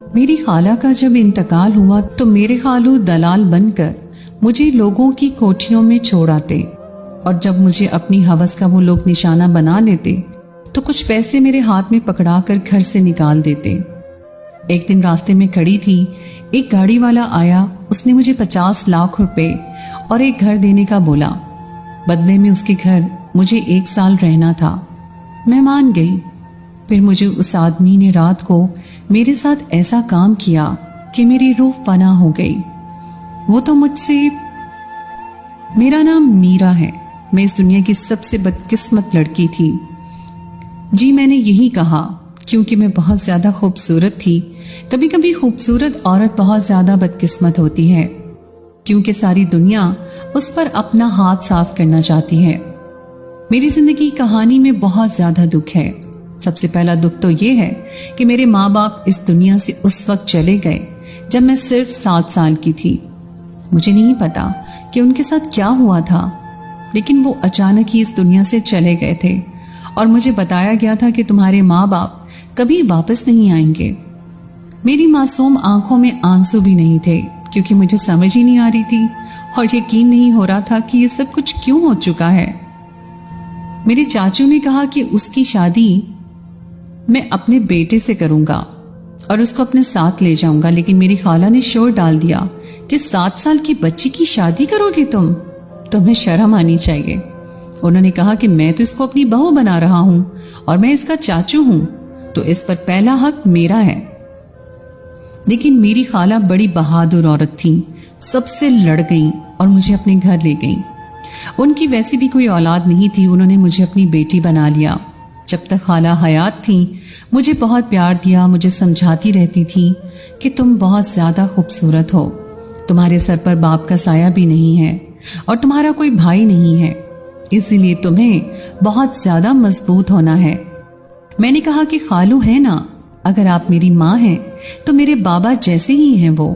मेरी खाला का जब इंतकाल हुआ तो मेरे खालू दलाल बनकर मुझे लोगों की कोठियों में छोड़ आते, और जब मुझे अपनी हवस का वो लोग निशाना बना लेते तो कुछ पैसे मेरे हाथ में पकड़ा कर घर से निकाल देते। एक दिन रास्ते में खड़ी थी, एक गाड़ी वाला आया। उसने मुझे 50 लाख रुपए और एक घर देने का बोला। बदले में उसके घर मुझे 1 साल रहना था। मैं मान गई। फिर मुझे उस आदमी ने रात को मेरे साथ ऐसा काम किया कि मेरी रूह पनाह हो गई। वो तो मुझसे, मेरा नाम मीरा है, मैं इस दुनिया की सबसे बदकिस्मत लड़की थी। जी मैंने यही कहा क्योंकि मैं बहुत ज्यादा खूबसूरत थी। कभी कभी खूबसूरत औरत बहुत ज्यादा बदकिस्मत होती है क्योंकि सारी दुनिया उस पर अपना हाथ साफ करना चाहती है। मेरी जिंदगी कहानी में बहुत ज्यादा दुख है। सबसे पहला दुख तो ये है कि मेरे माँ बाप इस दुनिया से उस वक्त चले गए जब मैं सिर्फ 7 साल की थी। मुझे नहीं पता कि उनके साथ क्या हुआ था, लेकिन वो अचानक ही इस दुनिया से चले गए थे और मुझे बताया गया था कि तुम्हारे माँ बाप कभी वापस नहीं आएंगे। मेरी मासूम आंखों में आंसू भी नहीं थे क्योंकि मुझे समझ ही नहीं आ रही थी और यकीन नहीं हो रहा था कि ये सब कुछ क्यों हो चुका है। मेरे चाचू ने कहा कि उसकी शादी मैं अपने बेटे से करूंगा और उसको अपने साथ ले जाऊंगा, लेकिन मेरी खाला ने शोर डाल दिया कि 7 साल की बच्ची की शादी करोगे तुम? तुम्हें शर्म आनी चाहिए। उन्होंने कहा कि मैं तो इसको अपनी बहू बना रहा हूं और मैं इसका चाचू हूं, तो इस पर पहला हक मेरा है। लेकिन मेरी खाला बड़ी बहादुर औरत थी, सबसे लड़ गई और मुझे अपने घर ले गई। उनकी वैसी भी कोई औलाद नहीं थी, उन्होंने मुझे अपनी बेटी बना लिया। जब तक खाला हयात थी मुझे बहुत प्यार दिया, मुझे समझाती रहती थी कि तुम बहुत ज्यादा खूबसूरत हो, तुम्हारे सर पर बाप का साया भी नहीं है और तुम्हारा कोई भाई नहीं है, इसीलिए तुम्हें बहुत ज्यादा मजबूत होना है। मैंने कहा कि खालू है ना, अगर आप मेरी माँ हैं तो मेरे बाबा जैसे ही हैं वो।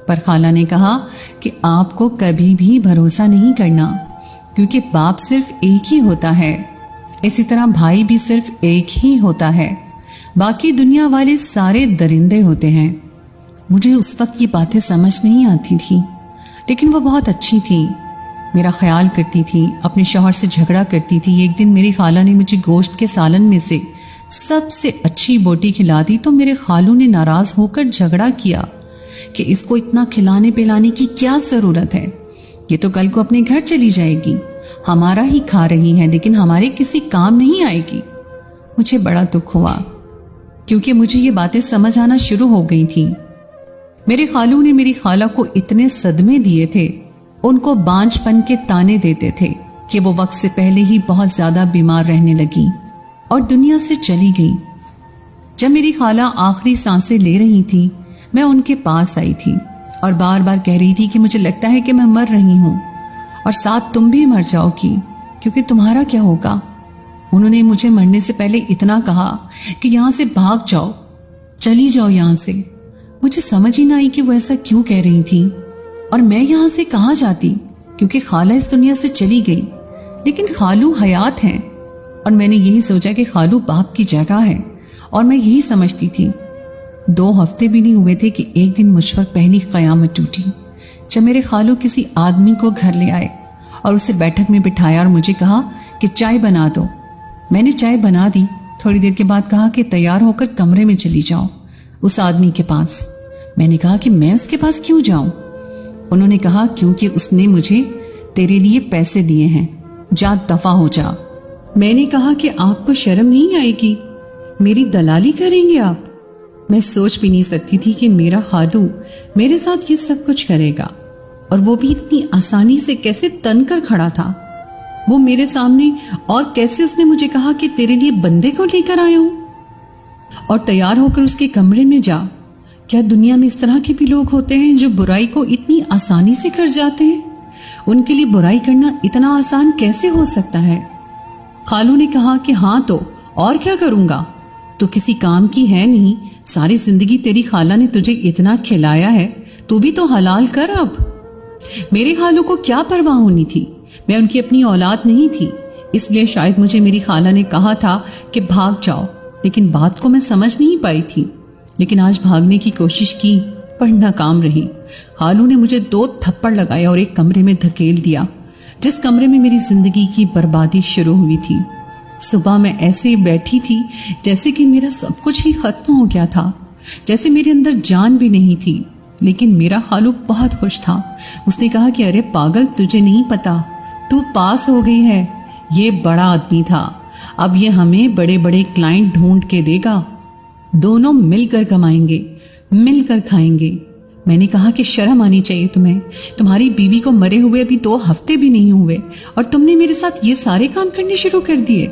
पर खाला ने कहा कि आपको कभी भी भरोसा नहीं करना क्योंकि बाप सिर्फ एक ही होता है, इसी तरह भाई भी सिर्फ एक ही होता है, बाकी दुनिया वाले सारे दरिंदे होते हैं। मुझे उस वक्त ये बातें समझ नहीं आती थी, लेकिन वो बहुत अच्छी थी, मेरा ख्याल करती थी, अपने शौहर से झगड़ा करती थी। एक दिन मेरी खाला ने मुझे गोश्त के सालन में से सबसे अच्छी बोटी खिला दी तो मेरे खालू ने नाराज होकर झगड़ा किया कि इसको इतना खिलाने पिलाने की क्या जरूरत है, ये तो कल को अपने घर चली जाएगी, हमारा ही खा रही है लेकिन हमारे किसी काम नहीं आएगी। मुझे बड़ा दुख हुआ क्योंकि मुझे ये बातें समझ आना शुरू हो गई थी। मेरे खालू ने मेरी खाला को इतने सदमे दिए थे, उनको बांझपन के ताने देते थे कि वो वक्त से पहले ही बहुत ज्यादा बीमार रहने लगी और दुनिया से चली गई। जब मेरी खाला आखिरी सांसें ले रही थी मैं उनके पास आई थी और बार बार कह रही थी कि मुझे लगता है कि मैं मर रही हूं और साथ तुम भी मर जाओगी, क्योंकि तुम्हारा क्या होगा। उन्होंने मुझे मरने से पहले इतना कहा कि यहां से भाग जाओ, चली जाओ यहां से। मुझे समझ ही ना आई कि वो ऐसा क्यों कह रही थी और मैं यहां से कहां जाती, क्योंकि खाला इस दुनिया से चली गई लेकिन खालू हयात हैं और मैंने यही सोचा कि खालू बाप की जगह है और मैं यही समझती थी। 2 हफ्ते भी नहीं हुए थे कि एक दिन मुझ पर पहली कयामत टूटी जब मेरे खालू किसी आदमी को घर ले आए और उसे बैठक में बिठाया और मुझे कहा कि चाय बना दो। मैंने चाय बना दी। थोड़ी देर के बाद कहा कि तैयार होकर कमरे में चली जाओ उस आदमी के पास। मैंने कहा कि मैं उसके पास क्यों जाऊं? उन्होंने कहा क्योंकि उसने मुझे तेरे लिए पैसे दिए हैं, जा दफा हो जा। मैंने कहा कि आपको शर्म नहीं आएगी, मेरी दलाली करेंगे आप? मैं सोच भी नहीं सकती थी कि मेरा खालू मेरे साथ ये सब कुछ करेगा और वो भी इतनी आसानी से कैसे तन कर खड़ा था वो मेरे सामने, और कैसे उसने मुझे कहा कि तेरे लिए बंदे को लेकर आया हूं और तैयार होकर उसके कमरे में जा। क्या दुनिया में इस तरह के भी लोग होते हैं जो बुराई को इतनी आसानी से कर जाते हैं? उनके लिए बुराई करना इतना आसान कैसे हो सकता है? खालू ने कहा कि हाँ तो और क्या करूंगा, तो किसी काम की है नहीं, सारी जिंदगी तेरी खाला ने तुझे इतना खिलाया है, तू भी तो हलाल कर अब। मेरे खालू को क्या परवाह होनी थी, मैं उनकी अपनी औलाद नहीं थी, इसलिए शायद मुझे मेरी खाला ने कहा था कि भाग जाओ, लेकिन बात को मैं समझ नहीं पाई थी। लेकिन आज भागने की कोशिश की पर नाकाम रही। खालू ने मुझे 2 थप्पड़ लगाए और एक कमरे में धकेल दिया, जिस कमरे में मेरी जिंदगी की बर्बादी शुरू हुई थी। सुबह मैं ऐसे ही बैठी थी जैसे कि मेरा सब कुछ ही खत्म हो गया था, जैसे मेरे अंदर जान भी नहीं थी। लेकिन मेरा खालू बहुत खुश था। उसने कहा कि अरे पागल, तुझे नहीं पता, तू पास हो गई है। ये बड़ा आदमी था, अब ये हमें बड़े बड़े क्लाइंट ढूंढ के देगा, दोनों मिलकर कमाएंगे, मिलकर खाएंगे। मैंने कहा कि शर्म आनी चाहिए तुम्हें, तुम्हारी बीवी को मरे हुए अभी 2 हफ्ते भी नहीं हुए और तुमने मेरे साथ ये सारे काम करने शुरू कर दिए।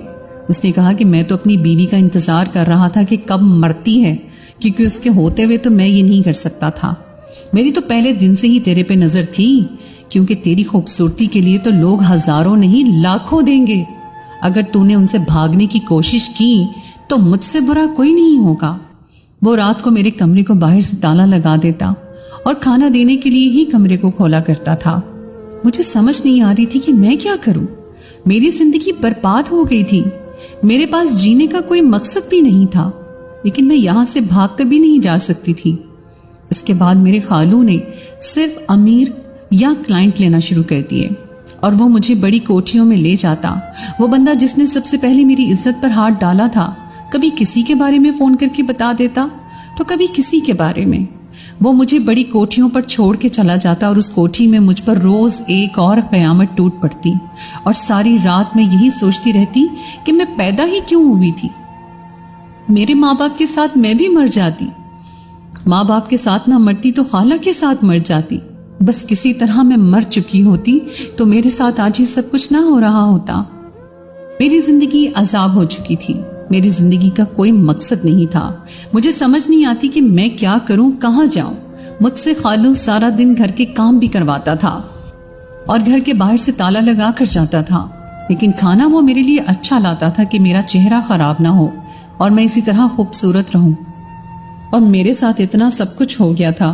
उसने कहा कि मैं तो अपनी बीवी का इंतजार कर रहा था कि कब मरती है, क्योंकि उसके होते हुए तो मैं ये नहीं कर सकता था। मेरी तो पहले दिन से ही तेरे पे नजर थी, क्योंकि तेरी खूबसूरती के लिए तो लोग हजारों नहीं लाखों देंगे। अगर तूने उनसे भागने की कोशिश की तो मुझसे बुरा कोई नहीं होगा। वो रात को मेरे कमरे को बाहर से ताला लगा देता और खाना देने के लिए ही कमरे को खोला करता था। मुझे समझ नहीं आ रही थी कि मैं क्या करूं। मेरी जिंदगी बर्बाद हो गई थी, मेरे पास जीने का कोई मकसद भी नहीं था, लेकिन मैं यहां से भागकर भी नहीं जा सकती थी। इसके बाद मेरे खालू ने सिर्फ अमीर या क्लाइंट लेना शुरू कर दिए और वो मुझे बड़ी कोठियों में ले जाता। वो बंदा जिसने सबसे पहले मेरी इज्जत पर हाथ डाला था, कभी किसी के बारे में फोन करके बता देता तो कभी किसी के बारे में। वो मुझे बड़ी कोठियों पर छोड़ के चला जाता और उस कोठी में मुझ पर रोज एक और कयामत टूट पड़ती और सारी रात मैं यही सोचती रहती कि मैं पैदा ही क्यों हुई थी। मेरे माँ बाप के साथ मैं भी मर जाती, माँ बाप के साथ ना मरती तो खाला के साथ मर जाती। बस किसी तरह मैं मर चुकी होती तो मेरे साथ आज ही सब कुछ ना हो रहा होता। मेरी जिंदगी अजाब हो चुकी थी, मेरी जिंदगी का कोई मकसद नहीं था। मुझे समझ नहीं आती कि मैं क्या करूं, कहां जाऊं। मुझसे खालू सारा दिन घर के काम भी करवाता था और घर के बाहर से ताला लगा कर जाता था, लेकिन खाना वो मेरे लिए अच्छा लाता था कि मेरा चेहरा खराब ना हो और मैं इसी तरह खूबसूरत रहूं। और मेरे साथ इतना सब कुछ हो गया था,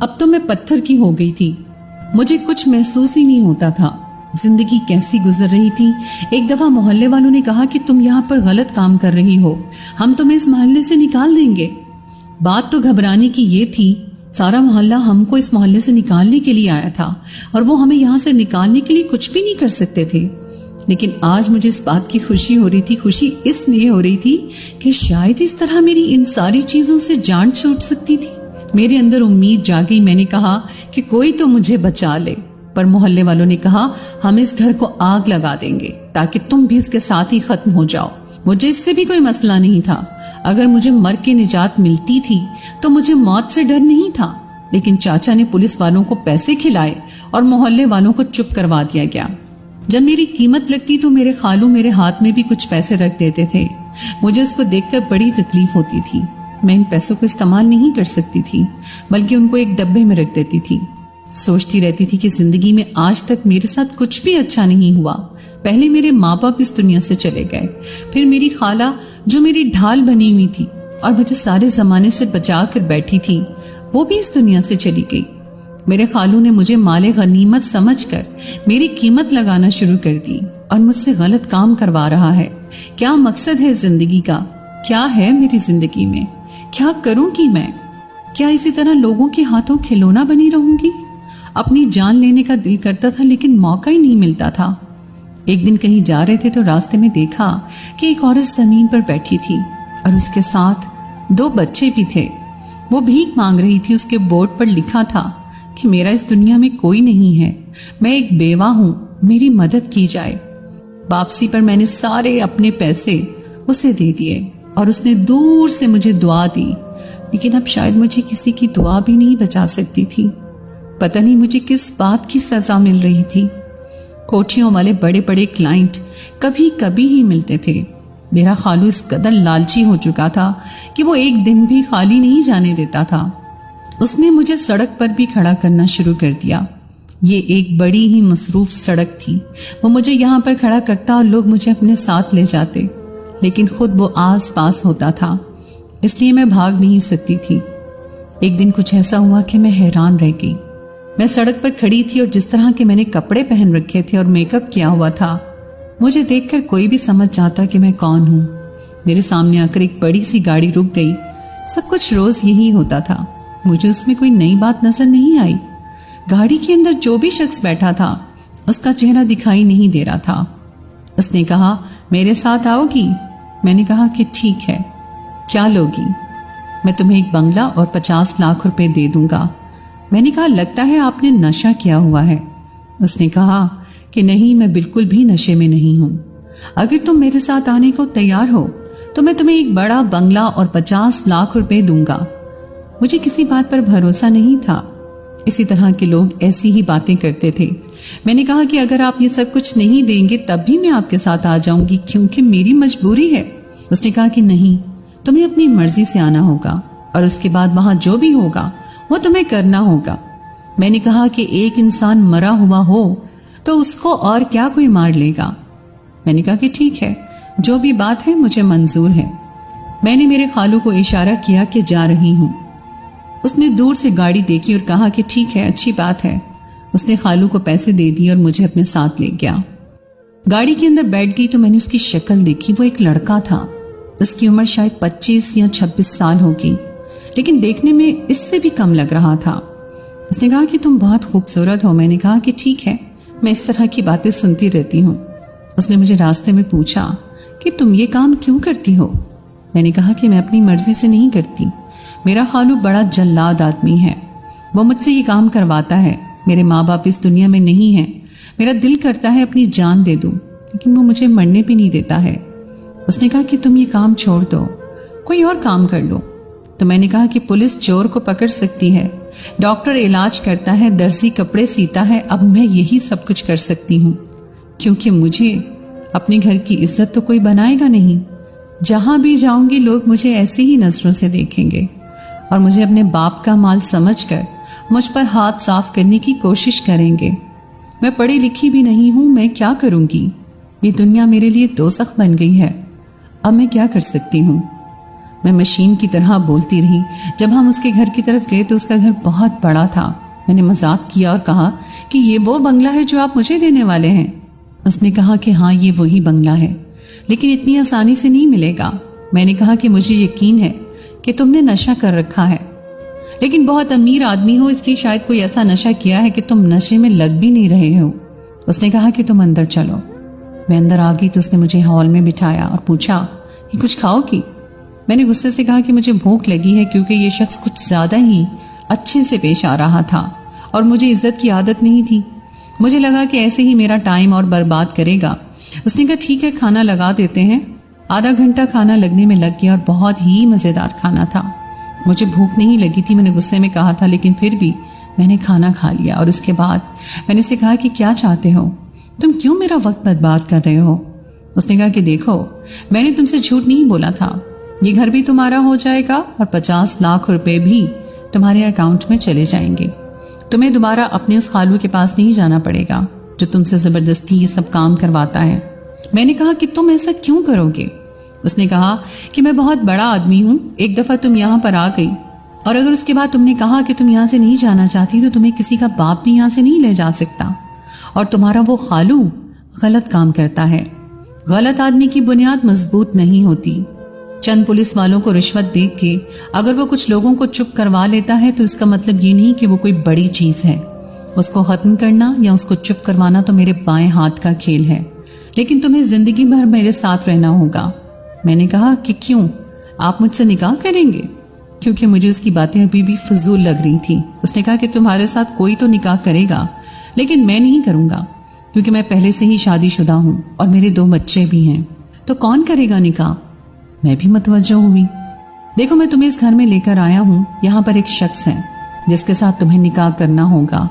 अब तो मैं पत्थर की हो गई थी। मुझे कुछ महसूस ही नहीं होता था, जिंदगी कैसी गुजर रही थी। एक दफा मोहल्ले वालों ने कहा कि तुम यहाँ पर गलत काम कर रही हो, हम तुम्हें इस मोहल्ले से निकाल देंगे। बात तो घबराने की ये थी, सारा मोहल्ला हमको इस मोहल्ले से निकालने के लिए आया था और वो हमें यहाँ से निकालने के लिए कुछ भी नहीं कर सकते थे। लेकिन आज मुझे इस बात की खुशी हो रही थी। खुशी इसलिए हो रही थी कि शायद इस तरह मेरी इन सारी चीजों से जान छूट सकती थी। मेरे अंदर उम्मीद जागी। मैंने कहा कि कोई तो मुझे बचा ले, पर मोहल्ले वालों ने कहा हम इस घर को आग लगा देंगे ताकि तुम भी इसके साथ ही खत्म हो जाओ। मुझे इससे भी कोई मसला नहीं था, अगर मुझे मर के निजात मिलती थी तो मुझे मौत से डर नहीं था। लेकिन चाचा ने पुलिस वालों को पैसे खिलाए और मोहल्ले वालों को चुप करवा दिया गया। जब मेरी कीमत लगती तो मेरे खालू मेरे हाथ में भी कुछ पैसे रख देते थे। मुझे उसको देखकर बड़ी तकलीफ होती थी। मैं इन पैसों को इस्तेमाल नहीं कर सकती थी, बल्कि उनको एक डब्बे में रख देती थी। सोचती रहती थी कि जिंदगी में आज तक मेरे साथ कुछ भी अच्छा नहीं हुआ। पहले मेरे माँ बाप इस दुनिया से चले गए, फिर मेरी खाला जो मेरी ढाल बनी हुई थी और मुझे सारे जमाने से बचा कर बैठी थी, वो भी इस दुनिया से चली गई। मेरे खालू ने मुझे माले गनीमत समझकर मेरी कीमत लगाना शुरू कर दी और मुझसे गलत काम करवा रहा है। क्या मकसद है जिंदगी का? क्या है मेरी जिंदगी में? क्या करूंगी मैं? क्या इसी तरह लोगों के हाथों खिलौना बनी रहूंगी? अपनी जान लेने का दिल करता था, लेकिन मौका ही नहीं मिलता था। एक दिन कहीं जा रहे थे तो रास्ते में देखा कि एक औरत जमीन पर बैठी थी और उसके साथ 2 बच्चे भी थे। वो भीख मांग रही थी। उसके बोर्ड पर लिखा था कि मेरा इस दुनिया में कोई नहीं है, मैं एक बेवा हूं, मेरी मदद की जाए। वापसी पर मैंने सारे अपने पैसे उसे दे दिए और उसने दूर से मुझे दुआ दी, लेकिन अब शायद मुझे किसी की दुआ भी नहीं बचा सकती थी। पता नहीं मुझे किस बात की सजा मिल रही थी। कोठियों वाले बड़े बड़े क्लाइंट कभी कभी ही मिलते थे। मेरा खालू इस कदर लालची हो चुका था कि वो एक दिन भी खाली नहीं जाने देता था। उसने मुझे सड़क पर भी खड़ा करना शुरू कर दिया। ये एक बड़ी ही मसरूफ सड़क थी। वो मुझे यहाँ पर खड़ा करता और लोग मुझे अपने साथ ले जाते, लेकिन खुद वो आस पास होता था, इसलिए मैं भाग नहीं सकती थी। एक दिन कुछ ऐसा हुआ कि मैं हैरान रह गई। मैं सड़क पर खड़ी थी और जिस तरह के मैंने कपड़े पहन रखे थे और मेकअप किया हुआ था, मुझे देखकर कोई भी समझ जाता कि मैं कौन हूँ। मेरे सामने आकर एक बड़ी सी गाड़ी रुक गई सब कुछ रोज यही होता था। मुझे उसमें कोई नई बात नजर नहीं आई। गाड़ी के अंदर जो भी शख्स बैठा था उसका चेहरा दिखाई नहीं दे रहा था। उसने कहा, मेरे साथ आओगी? मैंने कहा कि ठीक है। क्या लोगी? मैं तुम्हें एक बंगला और 50 लाख रुपए दे दूंगा। मैंने कहा, लगता है आपने नशा किया हुआ है। उसने कहा कि नहीं, मैं बिल्कुल भी नशे में नहीं हूं। अगर तुम मेरे साथ आने को तैयार हो तो मैं तुम्हें एक बड़ा बंगला और 50 लाख रुपए दूंगा। मुझे किसी बात पर भरोसा नहीं था। इसी तरह के लोग ऐसी ही बातें करते थे। मैंने कहा कि अगर आप ये सब कुछ नहीं देंगे तब भी मैं आपके साथ आ जाऊंगी, क्योंकि मेरी मजबूरी है। उसने कहा कि नहीं, तुम्हें अपनी मर्जी से आना होगा और उसके बाद वहां जो भी होगा वो तुम्हें करना होगा। मैंने कहा कि एक इंसान मरा हुआ हो तो उसको और क्या कोई मार लेगा। मैंने कहा कि ठीक है, जो भी बात है मुझे मंजूर है। मैंने मेरे खालू को इशारा किया कि जा रही हूं। उसने दूर से गाड़ी देखी और कहा कि ठीक है, अच्छी बात है। उसने खालू को पैसे दे दिए और मुझे अपने साथ ले गया। गाड़ी के अंदर बैठ गई तो मैंने उसकी शक्ल देखी। वो एक लड़का था। उसकी उम्र शायद 25 या 26 साल होगी, लेकिन देखने में इससे भी कम लग रहा था। उसने कहा कि तुम बहुत खूबसूरत हो। मैंने कहा कि ठीक है, मैं इस तरह की बातें सुनती रहती हूँ। उसने मुझे रास्ते में पूछा कि तुम ये काम क्यों करती हो? मैंने कहा कि मैं अपनी मर्जी से नहीं करती। मेरा खालू बड़ा जल्लाद आदमी है। वो मुझसे ये काम करवाता है। मेरे माँ बाप इस दुनिया में नहीं है। मेरा दिल करता है अपनी जान दे दूं, लेकिन वो मुझे मरने भी नहीं देता है। उसने कहा कि तुम ये काम छोड़ दो, कोई और काम कर लो। तो मैंने कहा कि पुलिस चोर को पकड़ सकती है, डॉक्टर इलाज करता है, दर्जी कपड़े सीता है, अब मैं यही सब कुछ कर सकती हूँ, क्योंकि मुझे अपने घर की इज्जत तो कोई बनाएगा नहीं। जहां भी जाऊंगी लोग मुझे ऐसे ही नजरों से देखेंगे और मुझे अपने बाप का माल समझकर मुझ पर हाथ साफ करने की कोशिश करेंगे। मैं पढ़ी लिखी भी नहीं हूं, मैं क्या करूंगी? ये दुनिया मेरे लिए दोज़ख बन गई है। अब मैं क्या कर सकती हूँ? मैं मशीन की तरह बोलती रही। जब हम उसके घर की तरफ गए तो उसका घर बहुत बड़ा था। मैंने मजाक किया और कहा कि ये वो बंगला है जो आप मुझे देने वाले हैं। उसने कहा कि हाँ, ये वही बंगला है, लेकिन इतनी आसानी से नहीं मिलेगा। मैंने कहा कि मुझे यकीन है कि तुमने नशा कर रखा है, लेकिन बहुत अमीर आदमी हो, इसलिए शायद कोई ऐसा नशा किया है कि तुम नशे में लग भी नहीं रहे हो। उसने कहा कि तुम अंदर चलो। मैं अंदर आ गई तो उसने मुझे हॉल में बिठाया और पूछा कि कुछ खाओगी? मैंने गुस्से से कहा कि मुझे भूख लगी है, क्योंकि ये शख्स कुछ ज्यादा ही अच्छे से पेश आ रहा था और मुझे इज्जत की आदत नहीं थी। मुझे लगा कि ऐसे ही मेरा टाइम और बर्बाद करेगा। उसने कहा ठीक है, खाना लगा देते हैं। आधा घंटा खाना लगने में लग गया और बहुत ही मजेदार खाना था। मुझे भूख नहीं लगी थी, मैंने गुस्से में कहा था, लेकिन फिर भी मैंने खाना खा लिया। और उसके बाद मैंने उसे कहा कि क्या चाहते हो, तुम क्यों मेरा वक्त बर्बाद कर रहे हो? उसने कहा कि देखो, मैंने तुमसे झूठ नहीं बोला था, ये घर भी तुम्हारा हो जाएगा और 50 लाख रुपए भी तुम्हारे अकाउंट में चले जाएंगे। तुम्हें दोबारा अपने उस खालू के पास नहीं जाना पड़ेगा जो तुमसे जबरदस्ती ये सब काम करवाता है। मैंने कहा कि तुम ऐसा क्यों करोगे? उसने कहा कि मैं बहुत बड़ा आदमी हूं, एक दफा तुम यहाँ पर आ गई और अगर उसके बाद तुमने कहा कि तुम यहाँ से नहीं जाना चाहती तो तुम्हें किसी का बाप भी यहाँ से नहीं ले जा सकता। और तुम्हारा वो खालू गलत काम करता है। गलत आदमी की बुनियाद मजबूत नहीं होती। चंद पुलिस वालों को रिश्वत दे के अगर वो कुछ लोगों को चुप करवा लेता है तो इसका मतलब ये नहीं कि वो कोई बड़ी चीज है। उसको खत्म करना या उसको चुप करवाना तो मेरे बाएं हाथ का खेल है, लेकिन तुम्हें जिंदगी भर मेरे साथ रहना होगा। मैंने कहा कि क्यों, आप मुझसे निकाह करेंगे? क्योंकि मुझे उसकी बातें अभी भी फजूल लग रही थी। उसने कहा कि तुम्हारे साथ कोई तो निकाह करेगा, लेकिन मैं नहीं करूंगा, क्योंकि मैं पहले से ही शादीशुदा हूं और मेरे 2 बच्चे भी हैं। तो कौन करेगा निकाह? मैं भी मतवज्जो हुई। देखो, मैं तुम्हें इस घर में लेकर आया हूं। यहाँ पर एक शख्स है जिसके साथ तुम्हें निकाह करना होगा।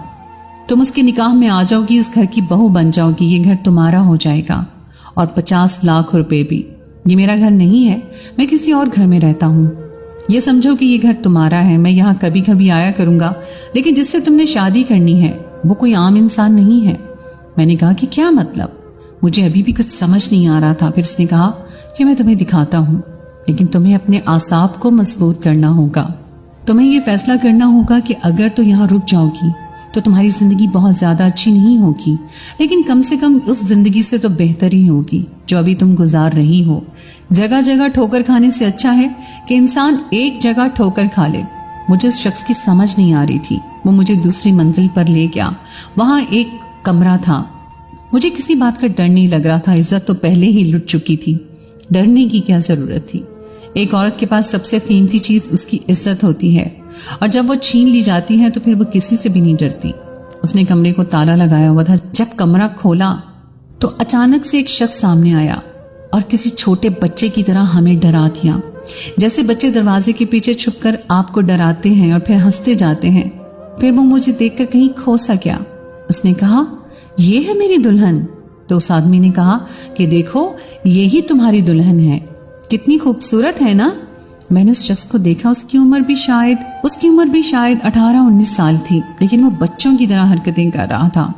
तुम उसके निकाह में आ जाओगी, उस घर की बहू बन जाओगी, ये घर तुम्हारा हो जाएगा और 50 लाख रुपए भी। ये मेरा घर नहीं है, मैं किसी और घर में रहता हूँ। ये समझो कि ये घर तुम्हारा है। मैं यहाँ कभी कभी आया करूंगा, लेकिन जिससे तुमने शादी करनी है वो कोई आम इंसान नहीं है। मैंने कहा कि क्या मतलब? मुझे अभी भी कुछ समझ नहीं आ रहा था। फिर उसने कहा कि मैं तुम्हें दिखाता हूँ, लेकिन तुम्हें अपने आसाब को मजबूत करना होगा। तुम्हें ये फैसला करना होगा कि अगर तो यहाँ रुक जाओगी तो तुम्हारी जिंदगी बहुत ज्यादा अच्छी नहीं होगी, लेकिन कम से कम उस जिंदगी से तो बेहतर ही होगी जो अभी तुम गुजार रही हो। जगह जगह ठोकर खाने से अच्छा है कि इंसान एक जगह ठोकर खा ले। मुझे उस शख्स की समझ नहीं आ रही थी। वो मुझे दूसरी मंजिल पर ले गया। वहां एक कमरा था। मुझे किसी बात का डर नहीं लग रहा था। इज्जत तो पहले ही लुट चुकी थी, डरने की क्या जरूरत थी। एक औरत के पास सबसे कीमती चीज उसकी इज्जत होती है, और जब वो छीन ली जाती है तो फिर वो किसी से भी नहीं डरती। उसने कमरे को ताला लगाया हुआ था। जब कमरा खोला तो अचानक से एक शख्स सामने आया और किसी छोटे बच्चे की तरह हमें डरा दिया। जैसे बच्चे दरवाजे के पीछे छुपकर आपको डराते हैं और फिर हंसते जाते हैं। फिर वो मुझे देखकर कहीं खो सा गया। उसने कहा, ये है मेरी दुल्हन। तो उस आदमी ने कहा कि देखो, ये ही तुम्हारी दुल्हन है, कितनी खूबसूरत है ना। मैंने उस शख्स को देखा। उसकी उम्र भी शायद 18-19 साल थी, लेकिन वो बच्चों की तरह हरकतें कर रहा था।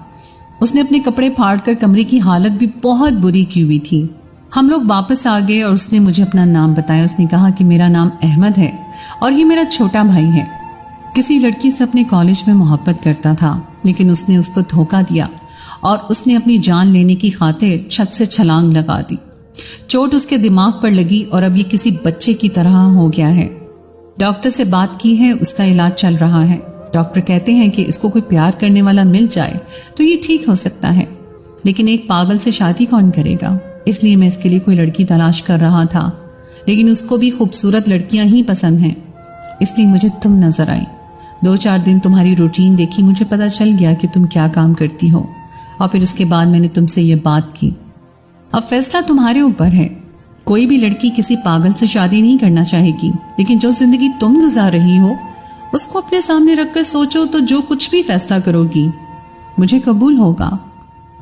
उसने अपने कपड़े फाड़कर कमरे की हालत भी बहुत बुरी की हुई थी। हम लोग वापस आ गए और उसने मुझे अपना नाम बताया। उसने कहा कि मेरा नाम अहमद है और ये मेरा छोटा भाई है। किसी लड़की से अपने कॉलेज में मोहब्बत करता था, लेकिन उसने उसको धोखा दिया और उसने अपनी जान लेने की खातिर छत से छलांग लगा दी। चोट उसके दिमाग पर लगी और अब ये किसी बच्चे की तरह हो गया है। डॉक्टर से बात की है, उसका इलाज चल रहा है। डॉक्टर कहते हैं कि इसको कोई प्यार करने वाला मिल जाए तो ये ठीक हो सकता है, लेकिन एक पागल से शादी कौन करेगा। इसलिए मैं इसके लिए कोई लड़की तलाश कर रहा था, लेकिन उसको भी खूबसूरत लड़कियां ही पसंद हैं। इसलिए मुझे तुम नजर आई। 2-4 दिन तुम्हारी रूटीन देखी, मुझे पता चल गया कि तुम क्या काम करती हो, और फिर उसके बाद मैंने तुमसे ये बात की। अब फैसला तुम्हारे ऊपर है। कोई भी लड़की किसी पागल से शादी नहीं करना चाहेगी, लेकिन जो जिंदगी तुम गुजार रही हो उसको अपने सामने रखकर सोचो तो जो कुछ भी फैसला करोगी मुझे कबूल होगा।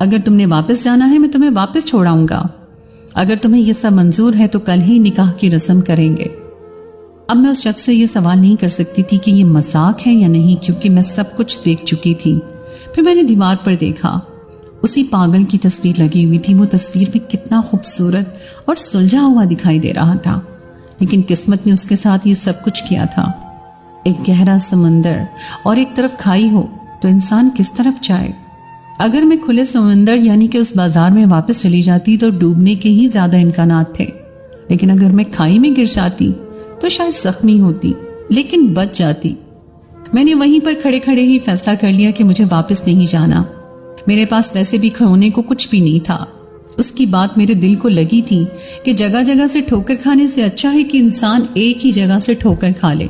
अगर तुमने वापस जाना है, मैं तुम्हें वापस छोड़ाऊंगा। अगर तुम्हें यह सब मंजूर है तो कल ही निकाह की रस्म करेंगे। अब मैं उस शख्स से यह सवाल नहीं कर सकती थी कि यह मजाक है या नहीं, क्योंकि मैं सब कुछ देख चुकी थी। फिर मैंने दीवार पर देखा, उसी पागल की तस्वीर लगी हुई थी। वो तस्वीर में कितना खूबसूरत और सुलझा हुआ दिखाई दे रहा था, लेकिन किस्मत ने उसके साथ ये सब कुछ किया था। एक गहरा समंदर और एक तरफ खाई हो तो इंसान किस तरफ जाए। अगर मैं खुले समंदर यानी कि उस बाजार में वापस चली जाती तो डूबने के ही ज्यादा इम्कानात थे, लेकिन अगर मैं खाई में गिर जाती तो शायद जख्मी होती, लेकिन बच जाती। मैंने वहीं पर खड़े खड़े ही फैसला कर लिया कि मुझे वापस नहीं जाना। मेरे पास वैसे भी खोने को कुछ भी नहीं था। उसकी बात मेरे दिल को लगी थी कि जगह जगह से ठोकर खाने से अच्छा है कि इंसान एक ही जगह से ठोकर खा ले।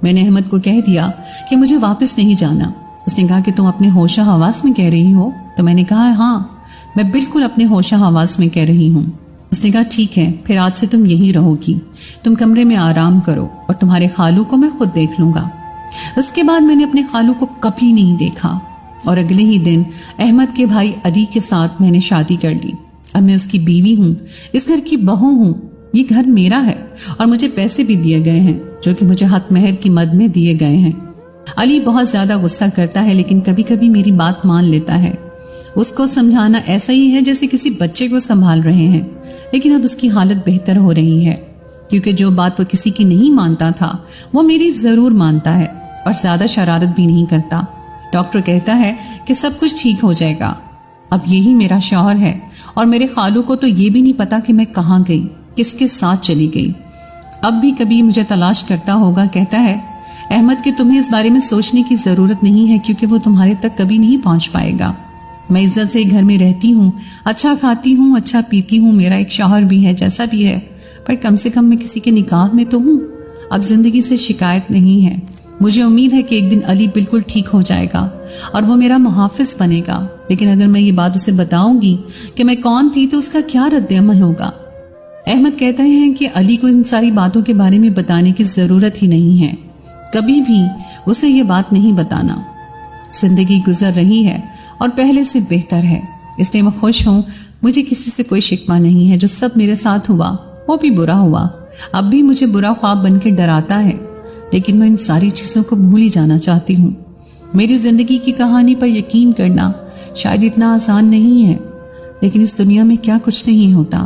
मैंने अहमद को कह दिया कि मुझे वापस नहीं जाना। उसने कहा कि तुम अपने होशा हवास में कह रही हो। तो मैंने कहा, हाँ, मैं बिल्कुल अपने होशा हवास में कह रही हूँ। उसने कहा, ठीक है, फिर आज से तुम यही रहोगी। तुम कमरे में आराम करो और तुम्हारे खालू को मैं खुद देख लूंगा। उसके बाद मैंने अपने खालू को कभी नहीं देखा और अगले ही दिन अहमद के भाई अली के साथ मैंने शादी कर ली। अब मैं उसकी बीवी हूँ, इस घर की बहू हूँ। ये घर मेरा है और मुझे पैसे भी दिए गए हैं जो कि मुझे हक महर की मद में दिए गए हैं। अली बहुत ज्यादा गुस्सा करता है, लेकिन कभी कभी मेरी बात मान लेता है। उसको समझाना ऐसा ही है जैसे किसी बच्चे को संभाल रहे हैं, लेकिन अब उसकी हालत बेहतर हो रही है, क्योंकि जो बात वो किसी की नहीं मानता था वो मेरी जरूर मानता है और ज्यादा शरारत भी नहीं करता। डॉक्टर कहता है कि सब कुछ ठीक हो जाएगा। अब यही मेरा शौहर है और मेरे खालू को तो ये भी नहीं पता कि मैं कहाँ गई, किसके साथ चली गई। अब भी कभी मुझे तलाश करता होगा। कहता है, अहमद कि तुम्हें इस बारे में सोचने की जरूरत नहीं है, क्योंकि वो तुम्हारे तक कभी नहीं पहुंच पाएगा। मैं इज्जत से घर में रहती हूँ, अच्छा खाती हूँ, अच्छा पीती हूँ, मेरा एक शौहर भी है जैसा भी है, पर कम से कम मैं किसी के निकाह में तो हूँ। अब जिंदगी से शिकायत नहीं है। मुझे उम्मीद है कि एक दिन अली बिल्कुल ठीक हो जाएगा और वो मेरा मुहाफिज बनेगा। लेकिन अगर मैं ये बात उसे बताऊंगी कि मैं कौन थी तो उसका क्या रद्द-ए-अमल होगा। अहमद कहते हैं कि अली को इन सारी बातों के बारे में बताने की जरूरत ही नहीं है, कभी भी उसे ये बात नहीं बताना। जिंदगी गुजर रही है और पहले से बेहतर है, इसलिए मैं खुश हूँ। मुझे किसी से कोई शिकवा नहीं है। जो सब मेरे साथ हुआ वो भी बुरा हुआ। अब भी मुझे बुरा ख्वाब बनकर डराता है, लेकिन मैं इन सारी चीजों को भूल ही जाना चाहती हूँ। मेरी जिंदगी की कहानी पर यकीन करना शायद इतना आसान नहीं है, लेकिन इस दुनिया में क्या कुछ नहीं होता।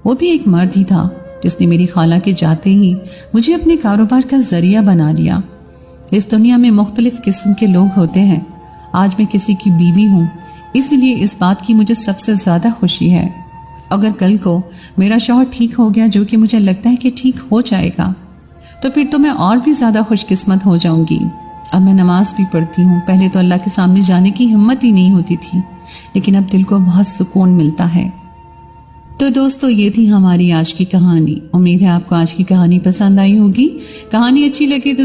वो भी एक मर्द ही था जिसने मेरी खाला के जाते ही मुझे अपने कारोबार का जरिया बना लिया। इस दुनिया में मुख्तलिफ किस्म के लोग होते हैं। آج میں کسی کی بیوی ہوں، اسی لیے اس بات کی مجھے سب سے زیادہ خوشی ہے۔ اگر کل کو میرا شوہر ٹھیک ہو گیا، جو کہ مجھے لگتا ہے کہ ٹھیک ہو جائے گا، تو پھر تو میں اور بھی زیادہ خوش قسمت ہو جاؤں گی۔ اب میں نماز بھی پڑھتی ہوں، پہلے تو اللہ کے سامنے جانے کی ہمت ہی نہیں ہوتی تھی، لیکن اب دل کو بہت سکون ملتا ہے۔ تو دوستو، یہ تھی ہماری آج کی کہانی۔ امید ہے آپ کو آج کی کہانی پسند آئی ہوگی۔ کہانی اچھی لگی تو